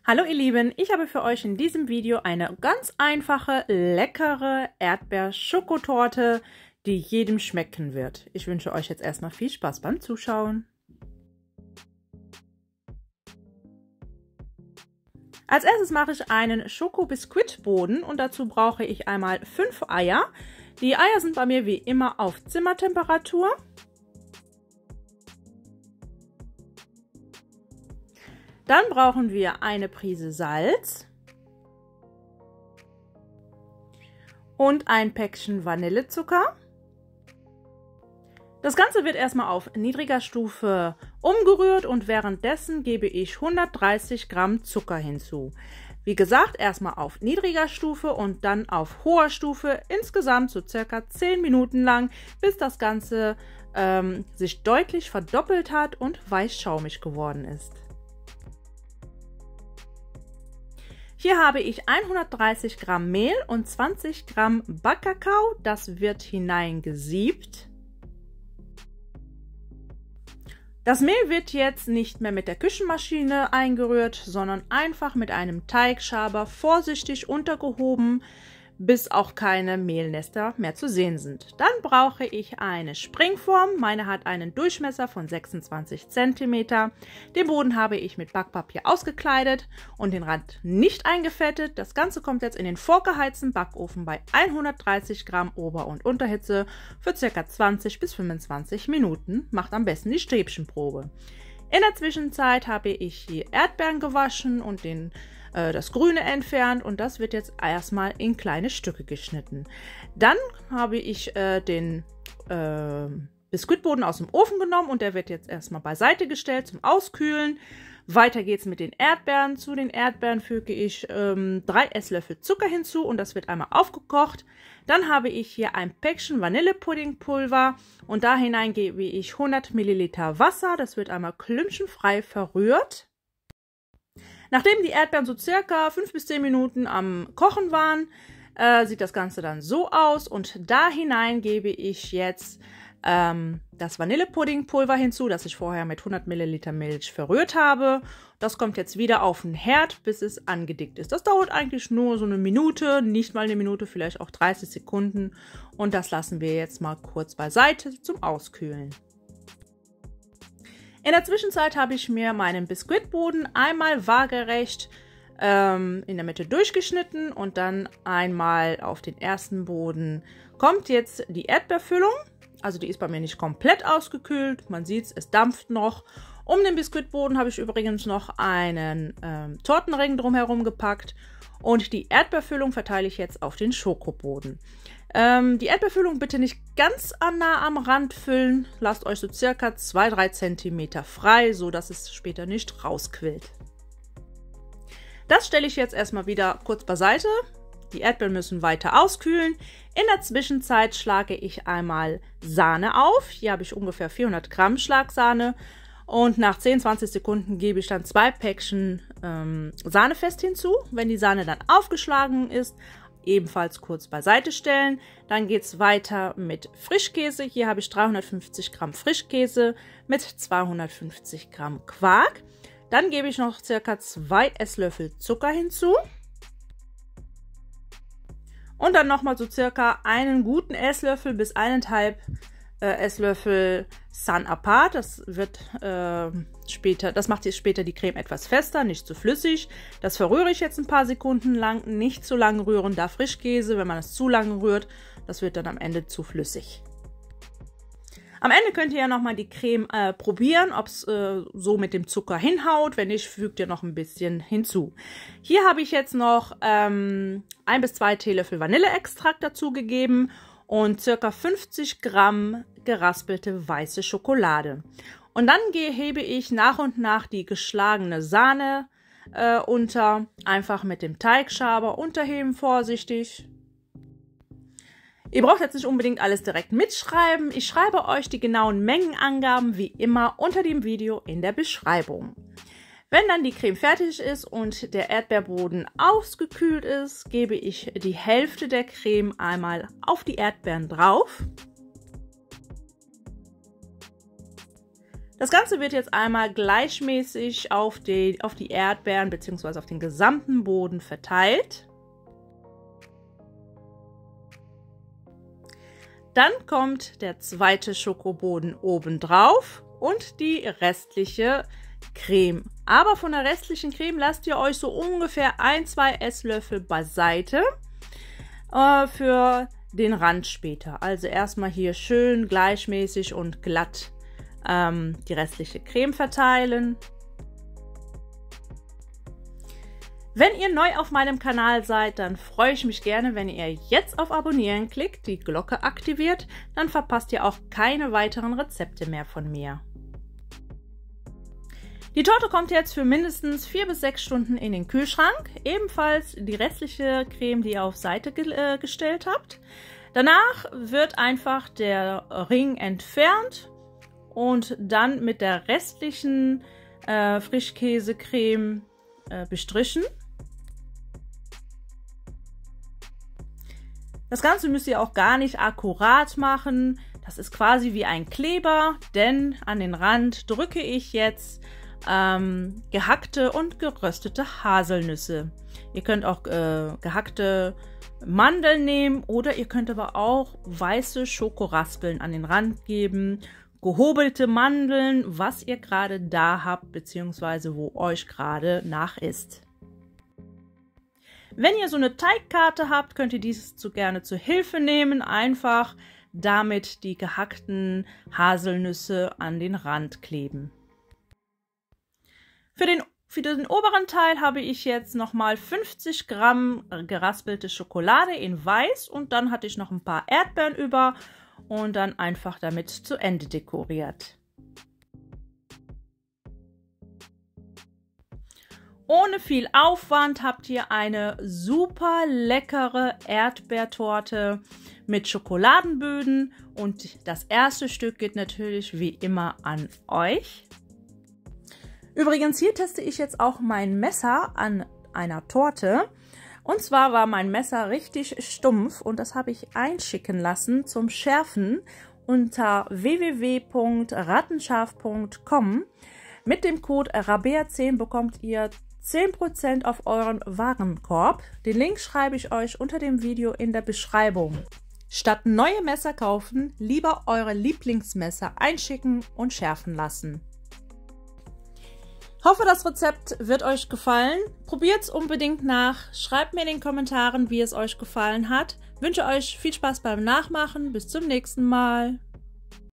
Hallo ihr Lieben, ich habe für euch in diesem Video eine ganz einfache, leckere Erdbeer-Schokotorte, die jedem schmecken wird. Ich wünsche euch jetzt erstmal viel Spaß beim Zuschauen. Als erstes mache ich einen Schoko-Biskuitboden und dazu brauche ich einmal 5 Eier. Die Eier sind bei mir wie immer auf Zimmertemperatur. Dann brauchen wir eine Prise Salz und ein Päckchen Vanillezucker. Das Ganze wird erstmal auf niedriger Stufe umgerührt und währenddessen gebe ich 130 Gramm Zucker hinzu. Wie gesagt, erstmal auf niedriger Stufe und dann auf hoher Stufe, insgesamt so circa 10 Minuten lang, bis das Ganze sich deutlich verdoppelt hat und weichschaumig geworden ist. Hier habe ich 130 Gramm Mehl und 20 Gramm Backkakao. Das wird hineingesiebt. Das Mehl wird jetzt nicht mehr mit der Küchenmaschine eingerührt, sondern einfach mit einem Teigschaber vorsichtig untergehoben, bis auch keine Mehlnester mehr zu sehen sind. Dann brauche ich eine Springform. Meine hat einen Durchmesser von 26 cm. Den Boden habe ich mit Backpapier ausgekleidet und den Rand nicht eingefettet. Das Ganze kommt jetzt in den vorgeheizten Backofen bei 130 Gramm Ober- und Unterhitze für ca. 20 bis 25 Minuten. Macht am besten die Stäbchenprobe. In der Zwischenzeit habe ich die Erdbeeren gewaschen und das Grüne entfernt und das wird jetzt erstmal in kleine Stücke geschnitten. Dann habe ich den Biskuitboden aus dem Ofen genommen und der wird jetzt erstmal beiseite gestellt zum Auskühlen. Weiter geht's mit den Erdbeeren. Zu den Erdbeeren füge ich 3 Esslöffel Zucker hinzu und das wird einmal aufgekocht. Dann habe ich hier ein Päckchen Vanillepuddingpulver und da hinein gebe ich 100 Milliliter Wasser. Das wird einmal klümpchenfrei verrührt. Nachdem die Erdbeeren so circa 5 bis 10 Minuten am Kochen waren, sieht das Ganze dann so aus und da hinein gebe ich jetzt das Vanillepuddingpulver hinzu, das ich vorher mit 100 Milliliter Milch verrührt habe. Das kommt jetzt wieder auf den Herd, bis es angedickt ist. Das dauert eigentlich nur so eine Minute, nicht mal eine Minute, vielleicht auch 30 Sekunden und das lassen wir jetzt mal kurz beiseite zum Auskühlen. In der Zwischenzeit habe ich mir meinen Biskuitboden einmal waagerecht in der Mitte durchgeschnitten und dann einmal auf den ersten Boden kommt jetzt die Erdbeerfüllung. Also die ist bei mir nicht komplett ausgekühlt, man sieht es dampft noch. Um den Biskuitboden habe ich übrigens noch einen Tortenring drumherum gepackt und die Erdbeerfüllung verteile ich jetzt auf den Schokoboden. Die Erdbeerfüllung bitte nicht ganz nah am Rand füllen. Lasst euch so circa 2-3 cm frei, so dass es später nicht rausquillt. Das stelle ich jetzt erstmal wieder kurz beiseite. Die Erdbeeren müssen weiter auskühlen. In der Zwischenzeit schlage ich einmal Sahne auf. Hier habe ich ungefähr 400 Gramm Schlagsahne. Und nach 10-20 Sekunden gebe ich dann 2 Päckchen Sahnefest hinzu. Wenn die Sahne dann aufgeschlagen ist, ebenfalls kurz beiseite stellen. Dann geht es weiter mit Frischkäse. Hier habe ich 350 Gramm Frischkäse mit 250 Gramm Quark. Dann gebe ich noch ca. 2 Esslöffel Zucker hinzu. Und dann nochmal so circa einen guten Esslöffel bis 1,5 Esslöffel Sun Apart. Das wird das macht jetzt später die Creme etwas fester, nicht zu flüssig. Das verrühre ich jetzt ein paar Sekunden lang. Nicht zu lange rühren, da Frischkäse, wenn man es zu lange rührt, das wird dann am Ende zu flüssig. Am Ende könnt ihr ja nochmal die Creme probieren, ob es so mit dem Zucker hinhaut. Wenn nicht, fügt ihr noch ein bisschen hinzu. Hier habe ich jetzt noch 1 bis 2 Teelöffel Vanilleextrakt dazu gegeben und ca. 50 Gramm geraspelte weiße Schokolade. Und dann hebe ich nach und nach die geschlagene Sahne unter, einfach mit dem Teigschaber unterheben, vorsichtig. Ihr braucht jetzt nicht unbedingt alles direkt mitschreiben. Ich schreibe euch die genauen Mengenangaben wie immer unter dem Video in der Beschreibung. Wenn dann die Creme fertig ist und der Erdbeerboden ausgekühlt ist, gebe ich die Hälfte der Creme einmal auf die Erdbeeren drauf. Das Ganze wird jetzt einmal gleichmäßig auf die Erdbeeren bzw. auf den gesamten Boden verteilt. Dann kommt der zweite Schokoboden oben drauf und die restliche Creme. Aber von der restlichen Creme lasst ihr euch so ungefähr 1-2 Esslöffel beiseite für den Rand später. Also erstmal hier schön gleichmäßig und glatt die restliche Creme verteilen. Wenn ihr neu auf meinem Kanal seid, dann freue ich mich gerne, wenn ihr jetzt auf Abonnieren klickt, die Glocke aktiviert, dann verpasst ihr auch keine weiteren Rezepte mehr von mir. Die Torte kommt jetzt für mindestens 4 bis 6 Stunden in den Kühlschrank. Ebenfalls die restliche Creme, die ihr auf Seite gestellt habt. Danach wird einfach der Ring entfernt und dann mit der restlichen Frischkäsecreme bestrichen. Das Ganze müsst ihr auch gar nicht akkurat machen. Das ist quasi wie ein Kleber, denn an den Rand drücke ich jetzt gehackte und geröstete Haselnüsse. Ihr könnt auch gehackte Mandeln nehmen oder ihr könnt aber auch weiße Schokoraspeln an den Rand geben. Gehobelte Mandeln, was ihr gerade da habt, beziehungsweise wo euch gerade nach ist. Wenn ihr so eine Teigkarte habt, könnt ihr dieses gerne zur Hilfe nehmen. Einfach damit die gehackten Haselnüsse an den Rand kleben. Für den oberen Teil habe ich jetzt nochmal 50 Gramm geraspelte Schokolade in Weiß und dann hatte ich noch ein paar Erdbeeren über und dann einfach damit zu Ende dekoriert. Ohne viel Aufwand habt ihr eine super leckere Erdbeertorte mit Schokoladenböden und das erste Stück geht natürlich wie immer an euch. Übrigens, hier teste ich jetzt auch mein Messer an einer Torte. Und zwar war mein Messer richtig stumpf und das habe ich einschicken lassen zum Schärfen unter www.rattenscharf.com. Mit dem Code RABEA10 bekommt ihr 10% auf euren Warenkorb. Den Link schreibe ich euch unter dem Video in der Beschreibung. Statt neue Messer kaufen, lieber eure Lieblingsmesser einschicken und schärfen lassen. Hoffe, das Rezept wird euch gefallen. Probiert es unbedingt nach. Schreibt mir in den Kommentaren, wie es euch gefallen hat. Wünsche euch viel Spaß beim Nachmachen. Bis zum nächsten Mal.